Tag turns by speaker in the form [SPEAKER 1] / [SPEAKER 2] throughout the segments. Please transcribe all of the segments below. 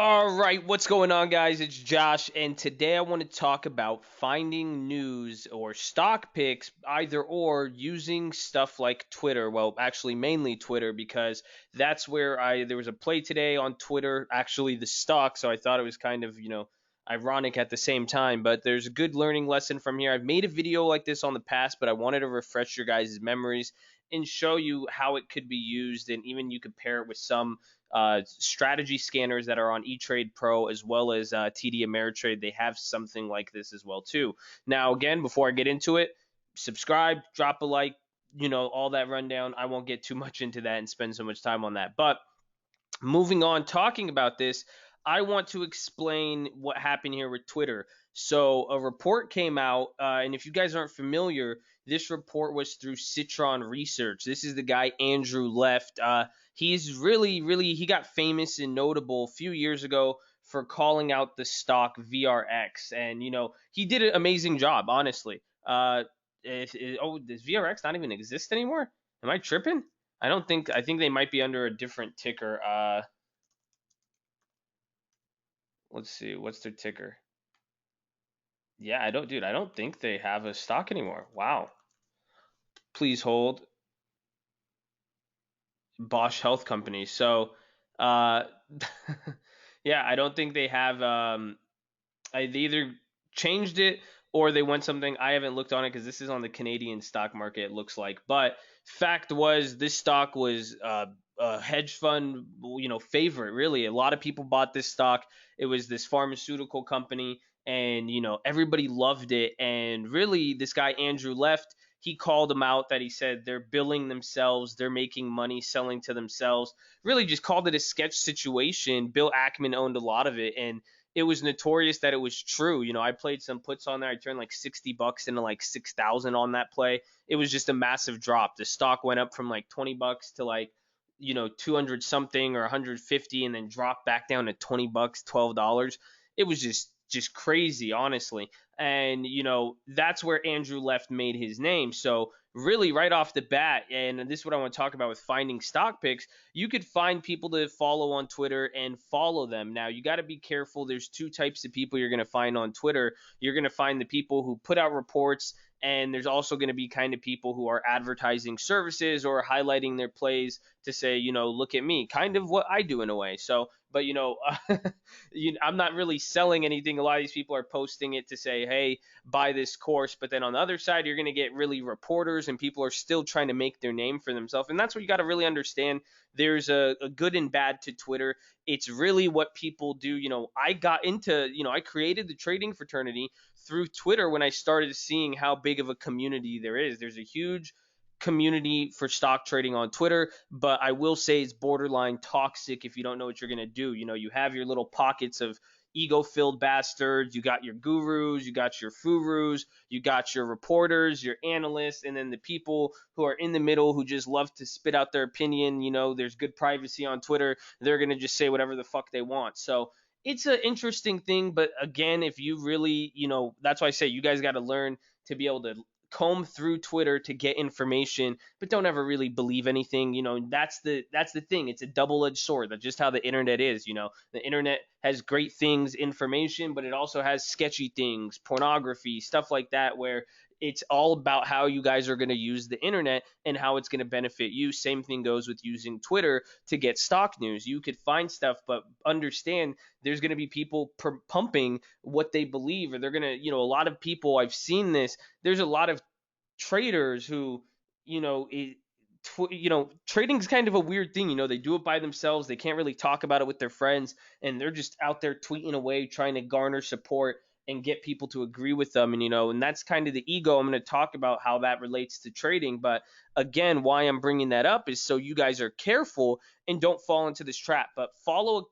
[SPEAKER 1] All right, what's going on, guys? It's Josh, and today I want to talk about finding news or stock picks, either or, using stuff like Twitter. Well, actually, mainly Twitter, because that's where there was a play today on Twitter, actually, the stock, so I thought it was kind of, ironic at the same time, but there's a good learning lesson from here. I've made a video like this on the past, but I wanted to refresh your guys' memories and show you how it could be used, and even you could pair it with some strategy scanners that are on eTrade Pro as well as TD Ameritrade. They have something like this as well too. Now, again, before I get into it, subscribe, drop a like, all that rundown. I won't get too much into that and spend so much time on that. But moving on, talking about this, I want to explain what happened here with Twitter. So a report came out, and if you guys aren't familiar, this report was through Citron Research. This is the guy Andrew Left. He's really he got famous and notable a few years ago for calling out the stock VRX, and he did an amazing job, honestly. Does VRX not even exist anymore? Am I tripping? I don't think. I think they might be under a different ticker. Let's see. What's their ticker? Yeah, I don't think they have a stock anymore. Wow. Please hold. Bosch Health Company. So, uh, yeah, I don't think they have. They either changed it or they went something. I haven't looked on it because this is on the Canadian stock market. It looks like, but fact was this stock was a hedge fund, favorite. Really, a lot of people bought this stock. It was this pharmaceutical company, and everybody loved it. And really, this guy Andrew Left. He called them out that he said they're billing themselves, they're making money selling to themselves. Really just called it a sketch situation. Bill Ackman owned a lot of it, and it was notorious that it was true. I played some puts on there. I turned like $60 into like 6,000 on that play. It was just a massive drop. The stock went up from like $20 to like 200 something or 150, and then dropped back down to $20, $12. It was just crazy, honestly. And that's where Andrew Left made his name. So really, right off the bat, and this is what I want to talk about with finding stock picks. You could find people to follow on Twitter and follow them. Now, you got to be careful. There's two types of people you're going to find on Twitter. You're going to find the people who put out reports, and there's also going to be kind of people who are advertising services or highlighting their plays to say, look at me, kind of what I do in a way. So, but I'm not really selling anything. A lot of these people are posting it to say, hey, buy this course. But then on the other side, you're going to get really reporters, and people are still trying to make their name for themselves. And that's what you got to really understand. There's a good and bad to Twitter. It's really what people do. I got into, I created the trading fraternity through Twitter when I started seeing how big of a community there is. There's a huge community for stock trading on Twitter, but I will say it's borderline toxic if you don't know what you're going to do. You have your little pockets of ego-filled bastards. You got your gurus, you got your furus, you got your reporters, your analysts, and then the people who are in the middle who just love to spit out their opinion. There's good privacy on Twitter. They're going to just say whatever the fuck they want. So it's an interesting thing, but again, if you really, that's why I say you guys got to learn to be able to comb through Twitter to get information, but don't ever really believe anything. That's the thing. It's a double-edged sword. That's just how the internet is. The internet has great things, information, but it also has sketchy things, pornography, stuff like that, where it's all about how you guys are going to use the internet and how it's going to benefit you. Same thing goes with using Twitter to get stock news. You could find stuff, but understand there's going to be people pumping what they believe, or they're going to, a lot of people, I've seen this. There's a lot of traders who, you know, it, trading's kind of a weird thing. They do it by themselves. They can't really talk about it with their friends, and they're just out there tweeting away, trying to garner support and get people to agree with them. And that's kind of the ego. I'm going to talk about how that relates to trading. But again, why I'm bringing that up is so you guys are careful and don't fall into this trap. But follow,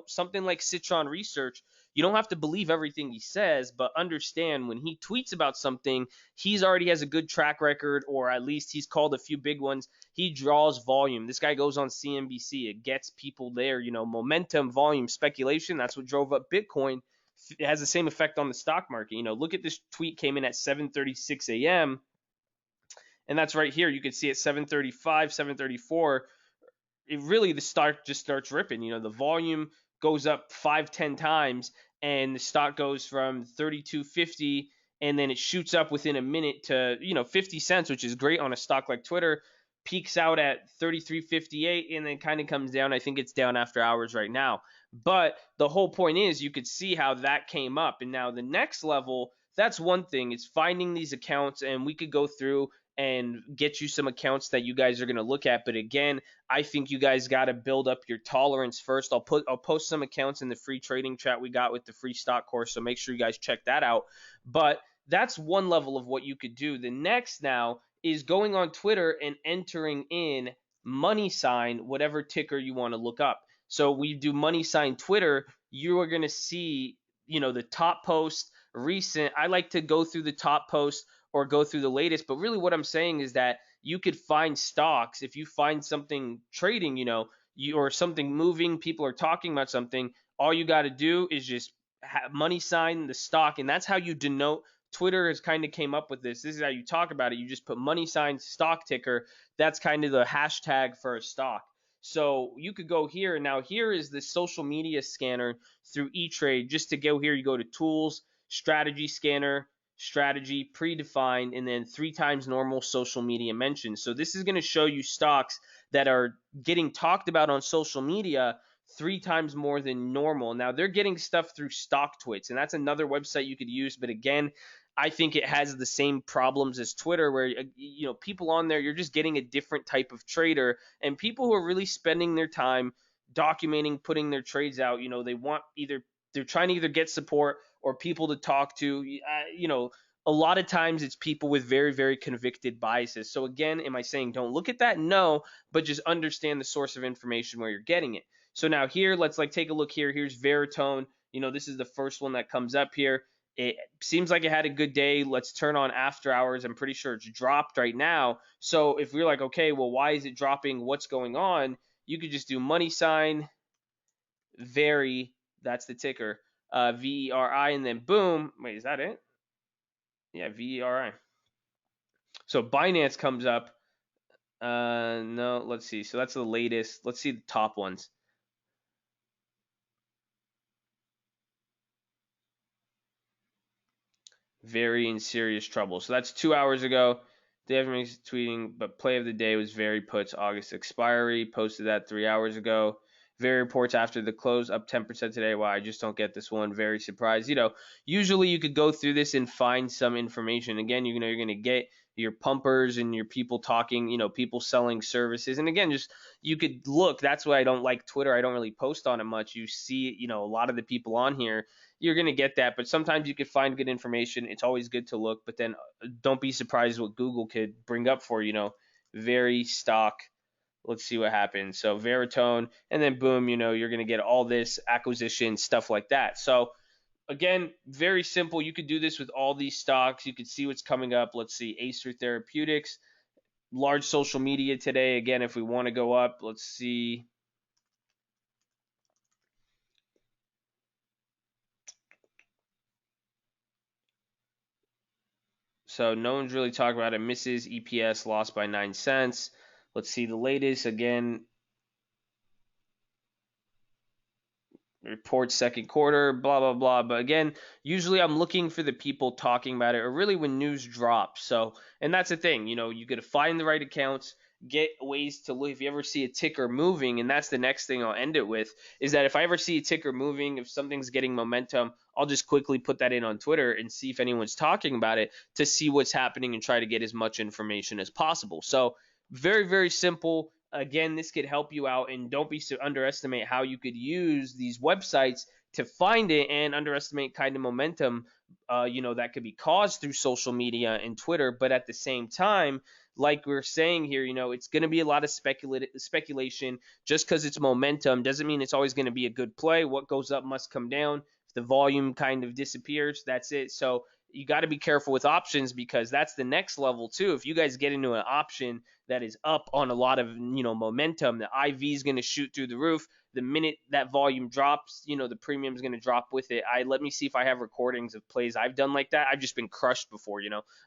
[SPEAKER 1] something like Citron Research. You don't have to believe everything he says, but understand when he tweets about something, he's already has a good track record, or at least he's called a few big ones. He draws volume. This guy goes on CNBC. It gets people there. Momentum, volume, speculation. That's what drove up Bitcoin. It has the same effect on the stock market. Look at this tweet came in at 7:36 a.m. and that's right here. You can see at 7:35, 7:34. The stock just starts ripping. The volume goes up 5, 10 times, and the stock goes from 32.50, and then it shoots up within a minute to 50 cents, which is great on a stock like Twitter. Peaks out at 33.58 and then kind of comes down. I think it's down after hours right now. But the whole point is you could see how that came up. And now the next level, that's one thing. It's finding these accounts, and we could go through and get you some accounts that you guys are going to look at. But again, I think you guys got to build up your tolerance first. I'll post some accounts in the free trading chat we got with the free stock course, so make sure you guys check that out. But that's one level of what you could do. The next now is going on Twitter and entering in money sign, whatever ticker you want to look up. So we do money sign Twitter. You are going to see, the top post recent. I like to go through the top post or go through the latest, but really what I'm saying is that you could find stocks. If you find something trading, or something moving, people are talking about something, all you got to do is just have money sign the stock, and that's how you denote. Twitter has kind of came up with this. This is how you talk about it. You just put money sign stock ticker. That's kind of the hashtag for a stock. So you could go here. Now here is the social media scanner through E-Trade. Just to go here, you go to tools, strategy scanner, strategy, predefined, and then 3 times normal social media mentions. So this is going to show you stocks that are getting talked about on social media 3 times more than normal. Now they're getting stuff through StockTwits, and that's another website you could use. But again, I think it has the same problems as Twitter, where people on there, you're just getting a different type of trader, and people who are really spending their time documenting, putting their trades out. They want they're trying to either get support or people to talk to. A lot of times it's people with very, very convicted biases. So again, am I saying don't look at that? No, but just understand the source of information where you're getting it. So now here, let's take a look here. Here's Veritone. This is the first one that comes up here. It seems like it had a good day. Let's turn on after hours. I'm pretty sure it's dropped right now. So if we're like, okay, well, why is it dropping? What's going on? You could just do money sign, Veri, that's the ticker, VERI, and then boom. Wait, is that it? Yeah, VERI. So Binance comes up. No, let's see. So that's the latest. Let's see the top ones. Very in serious trouble. So that's 2 hours ago. Dave makes tweeting, but play of the day was Very puts August expiry. Posted that 3 hours ago. Very reports after the close up 10% today. Wow, I just don't get this one. Very surprised. Usually you could go through this and find some information. Again, you're going to get your pumpers and your people talking, people selling services. And again, just you could look. That's why I don't like Twitter. I don't really post on it much. You see, a lot of the people on here, you're going to get that. But sometimes you could find good information. It's always good to look. But then don't be surprised what Google could bring up for, very stock. Let's see what happens. So Veritone, and then boom, you're going to get all this acquisition, stuff like that. So again, very simple. You could do this with all these stocks. You could see what's coming up. Let's see, Acer Therapeutics, large social media today. Again, if we want to go up, let's see. So no one's really talking about it. Misses EPS lost by 9 cents. Let's see the latest. Again, reports second quarter, blah, blah, blah. But again, usually I'm looking for the people talking about it, or really when news drops. So, and that's the thing, you got to find the right accounts, get ways to look. If you ever see a ticker moving, and that's the next thing I'll end it with, is that if I ever see a ticker moving, if something's getting momentum, I'll just quickly put that in on Twitter and see if anyone's talking about it to see what's happening and try to get as much information as possible. So, very, very simple. Again, this could help you out, and don't be so underestimate how you could use these websites to find it, and underestimate kind of momentum that could be caused through social media and Twitter. But at the same time, like we're saying here, it's going to be a lot of speculation. Just because it's momentum doesn't mean it's always going to be a good play. What goes up must come down. If the volume kind of disappears, that's it. So you got to be careful with options, because that's the next level too. If you guys get into an option that is up on a lot of momentum, the IV is going to shoot through the roof. The minute that volume drops, the premium is going to drop with it. Let me see if I have recordings of plays I've done like that. I've just been crushed before.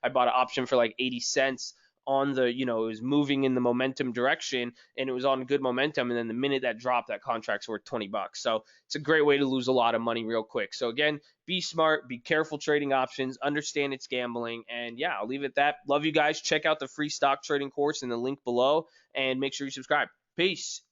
[SPEAKER 1] I bought an option for like 80 cents on the, it was moving in the momentum direction and it was on good momentum. And then the minute that dropped, that contract's worth $20. So it's a great way to lose a lot of money real quick. So again, be smart, be careful trading options, understand it's gambling. And yeah, I'll leave it at that. Love you guys. Check out the free stock trading course in the link below and make sure you subscribe. Peace.